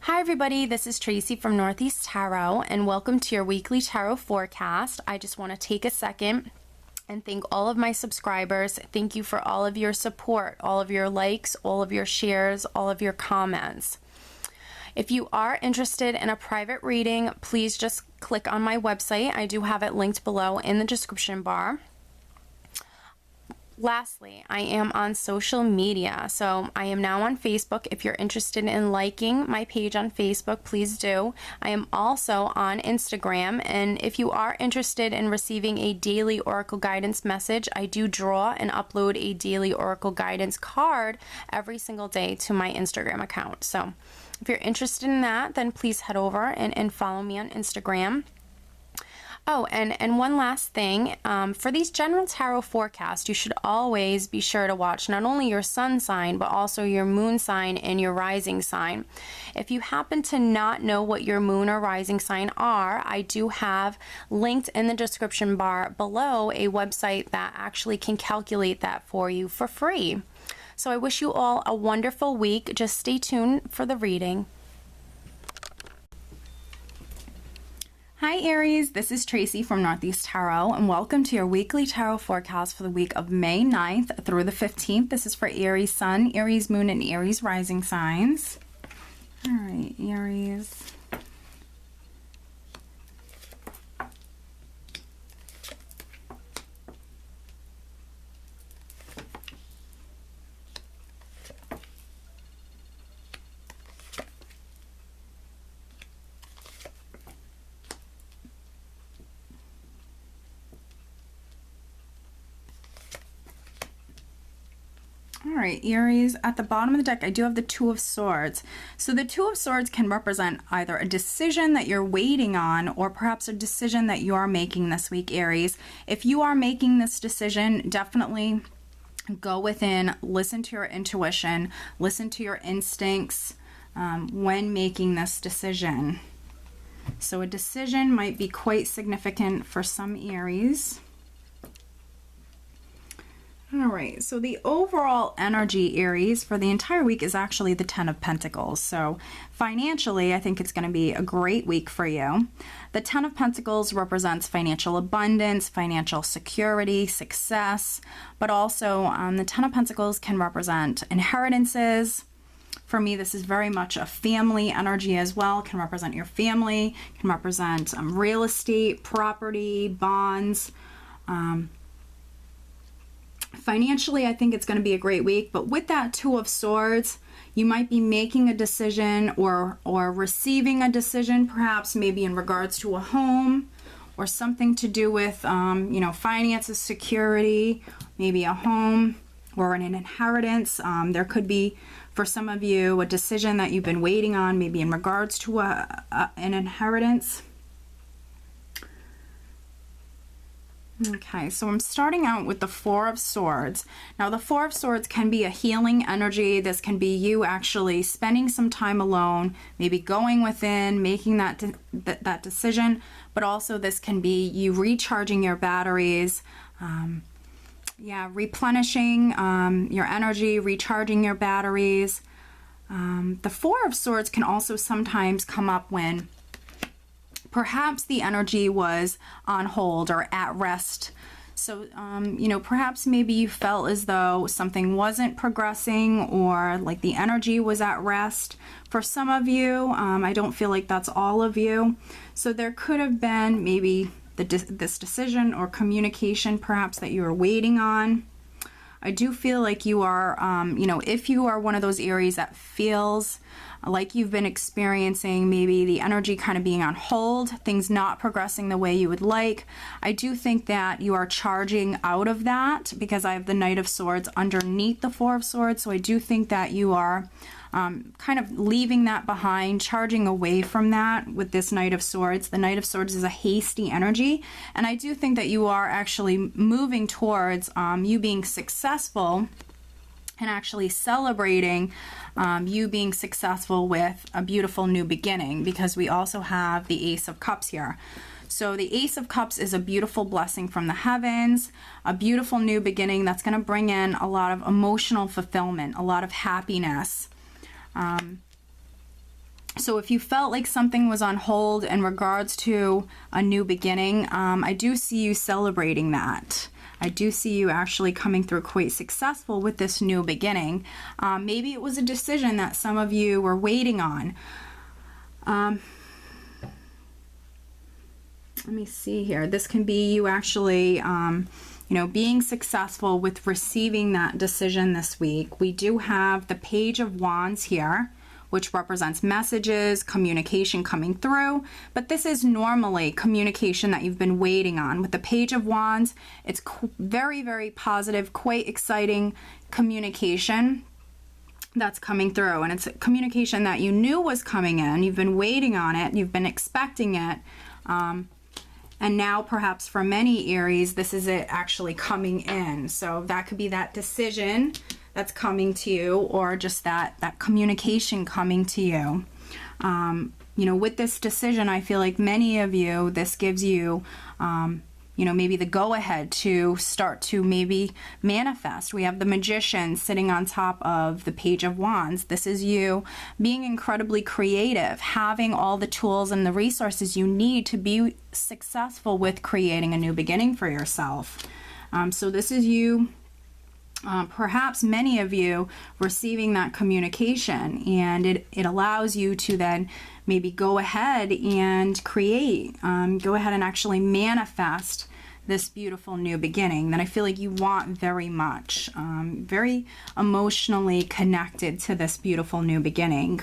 Hi everybody, this is Tracy from Northeast Tarot and welcome to your weekly tarot forecast. I just want to take a second and thank all of my subscribers. Thank you for all of your support, all of your likes, all of your shares, all of your comments. If you are interested in a private reading, please just click on my website. I do have it linked below in the description bar. Lastly, I am on social media, so I am now on Facebook. If you're interested in liking my page on Facebook, please do. I am also on Instagram, and if you are interested in receiving a daily Oracle guidance message, I do draw and upload a daily Oracle guidance card every single day to my Instagram account. So if you're interested in that, then please head over and follow me on Instagram. Oh, and one last thing, for these general tarot forecasts, you should always be sure to watch not only your sun sign, but also your moon sign and your rising sign. If you happen to not know what your moon or rising sign are, I do have linked in the description bar below a website that actually can calculate that for you for free. So I wish you all a wonderful week. Just stay tuned for the reading. Hi Aries, this is Tracy from Northeast Tarot and welcome to your weekly tarot forecast for the week of May 9th through the 15th. This is for Aries Sun, Aries Moon, and Aries Rising signs. All right, Aries. All right, Aries, at the bottom of the deck, I do have the Two of Swords. So the Two of Swords can represent either a decision that you're waiting on or perhaps a decision that you are making this week, Aries. If you are making this decision, definitely go within, listen to your intuition, listen to your instincts when making this decision. So a decision might be quite significant for some Aries. All right, so the overall energy, Aries, for the entire week is actually the Ten of Pentacles. So financially, I think it's going to be a great week for you. The Ten of Pentacles represents financial abundance, financial security, success, but also the Ten of Pentacles can represent inheritances. For me, this is very much a family energy as well. Can represent your family, can represent real estate, property, bonds. Financially, I think it's going to be a great week, but with that Two of Swords, you might be making a decision or receiving a decision, perhaps maybe in regards to a home or something to do with, you know, finances, security, maybe a home or an inheritance. There could be, for some of you, a decision that you've been waiting on, maybe in regards to an inheritance. Okay, so I'm starting out with the Four of Swords. Now, the Four of Swords can be a healing energy. This can be you actually spending some time alone, maybe going within, making that decision, but also this can be you recharging your batteries, replenishing your energy, recharging your batteries. The Four of Swords can also sometimes come up when perhaps the energy was on hold or at rest. So, you know, perhaps maybe you felt as though something wasn't progressing or like the energy was at rest. For some of you, I don't feel like that's all of you. So there could have been maybe this decision or communication perhaps that you were waiting on. I do feel like you are, you know, if you are one of those Aries that feels like you've been experiencing maybe the energy kind of being on hold, things not progressing the way you would like, I do think that you are charging out of that because I have the Knight of Swords underneath the Four of Swords. So I do think that you are kind of leaving that behind, charging away from that with this Knight of Swords. The Knight of Swords is a hasty energy, and I do think that you are actually moving towards you being successful and actually celebrating you being successful with a beautiful new beginning, because we also have the Ace of Cups here. So the Ace of Cups is a beautiful blessing from the heavens, a beautiful new beginning that's going to bring in a lot of emotional fulfillment, a lot of happiness. So if you felt like something was on hold in regards to a new beginning, I do see you celebrating that. I do see you actually coming through quite successful with this new beginning. Maybe it was a decision that some of you were waiting on. Let me see here. This can be you actually, being successful with receiving that decision this week. We do have the Page of Wands here, which represents messages, communication coming through, but this is normally communication that you've been waiting on. With the Page of Wands, it's very, very positive, quite exciting communication that's coming through, and it's a communication that you knew was coming in, you've been waiting on it, you've been expecting it, and now perhaps for many Aries, this is it actually coming in. So that could be that decision that's coming to you, or just that communication coming to you. With this decision, I feel like many of you, this gives you, maybe the go-ahead to start to maybe manifest. We have the Magician sitting on top of the Page of Wands. This is you being incredibly creative, having all the tools and the resources you need to be successful with creating a new beginning for yourself. So this is you, perhaps many of you receiving that communication, and it allows you to then maybe go ahead and create, go ahead and actually manifest this beautiful new beginning that I feel like you want very much, very emotionally connected to this beautiful new beginning.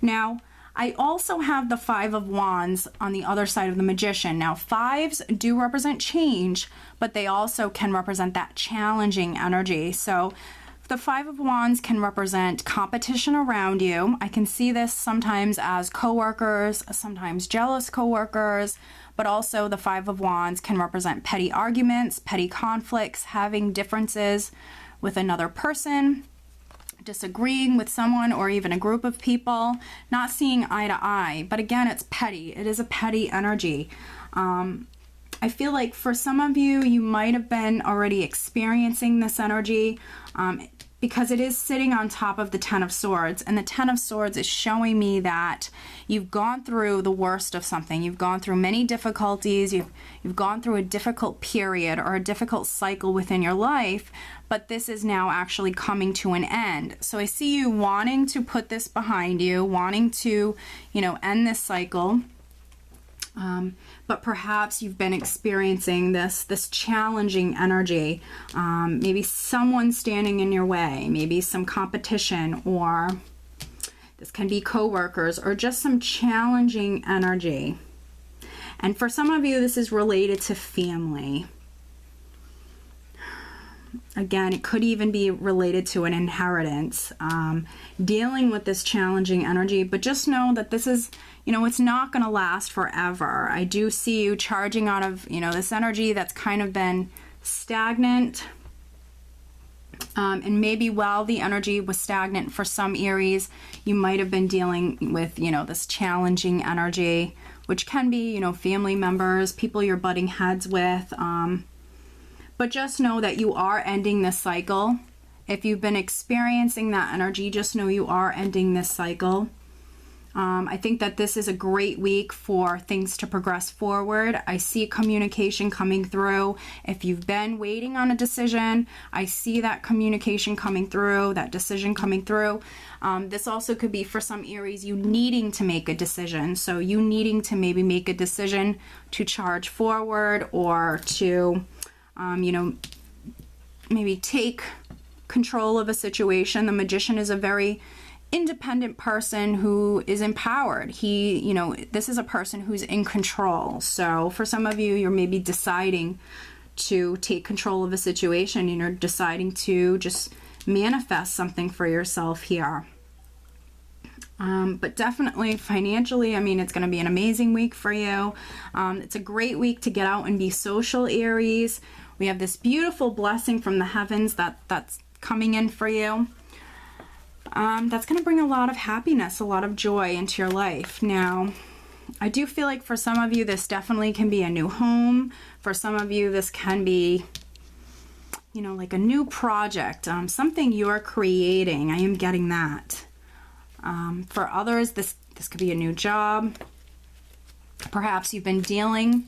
Now, I also have the Five of Wands on the other side of the Magician. Now, fives do represent change, but they also can represent that challenging energy. So the Five of Wands can represent competition around you. I can see this sometimes as coworkers, sometimes jealous coworkers, but also the Five of Wands can represent petty arguments, petty conflicts, having differences with another person, disagreeing with someone or even a group of people, not seeing eye to eye. But again, it's petty. It is a petty energy. I feel like for some of you, you might have been already experiencing this energy because it is sitting on top of the Ten of Swords. And the Ten of Swords is showing me that you've gone through the worst of something. You've gone through many difficulties. You've gone through a difficult period or a difficult cycle within your life, but this is now actually coming to an end. So I see you wanting to put this behind you, wanting to, end this cycle. But perhaps you've been experiencing this challenging energy, maybe someone standing in your way, maybe some competition, or this can be coworkers, or just some challenging energy. And for some of you, this is related to family. Again, it could even be related to an inheritance, dealing with this challenging energy, but just know that this is, it's not going to last forever. I do see you charging out of, this energy that's kind of been stagnant. And maybe while the energy was stagnant for some Aries, you might have been dealing with, this challenging energy, which can be, family members, people you're butting heads with, but just know that you are ending this cycle. If you've been experiencing that energy, just know you are ending this cycle. I think that this is a great week for things to progress forward. I see communication coming through. If you've been waiting on a decision, I see that communication coming through, that decision coming through. This also could be for some Aries, you needing to make a decision. So you needing to maybe make a decision to charge forward, or to maybe take control of a situation. The Magician is a very independent person who is empowered. This is a person who's in control. So for some of you, you're maybe deciding to take control of a situation, and you're deciding to just manifest something for yourself here. But definitely financially, it's going to be an amazing week for you. It's a great week to get out and be social, Aries. We have this beautiful blessing from the heavens that's coming in for you. That's going to bring a lot of happiness, a lot of joy into your life. Now, I do feel like for some of you, this definitely can be a new home. For some of you, this can be, like a new project, something you're creating. I am getting that. For others, this This could be a new job. Perhaps you've been dealing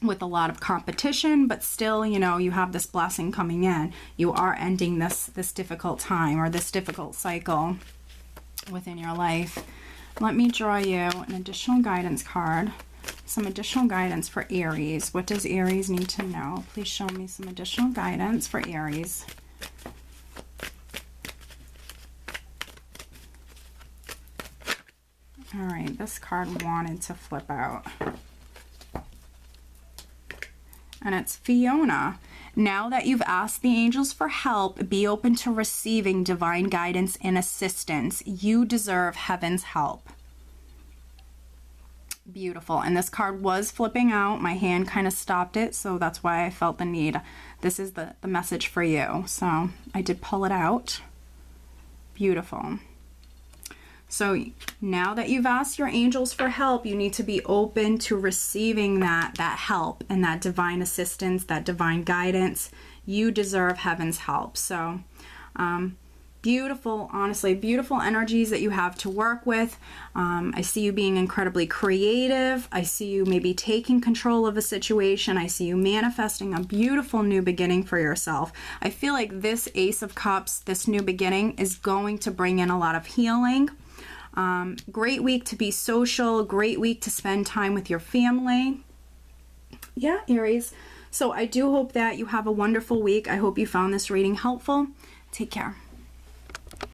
with a lot of competition, but still, you know, you have this blessing coming in. You are ending this difficult time or this difficult cycle within your life. Let me draw you an additional guidance card. Some additional guidance for Aries. What does Aries need to know? Please show me some additional guidance for Aries. All right, this card wanted to flip out. And it's Fiona. Now that you've asked the angels for help, be open to receiving divine guidance and assistance. You deserve heaven's help. Beautiful. And this card was flipping out. My hand kind of stopped it, so that's why I felt the need. This is the message for you. So I did pull it out. Beautiful. So now that you've asked your angels for help, you need to be open to receiving that help and that divine assistance, that divine guidance. You deserve heaven's help. So beautiful, honestly, beautiful energies that you have to work with. I see you being incredibly creative. I see you maybe taking control of a situation. I see you manifesting a beautiful new beginning for yourself. I feel like this Ace of Cups, this new beginning, is going to bring in a lot of healing. Great week to be social, great week to spend time with your family. Yeah, Aries. So I do hope that you have a wonderful week. I hope you found this reading helpful. Take care.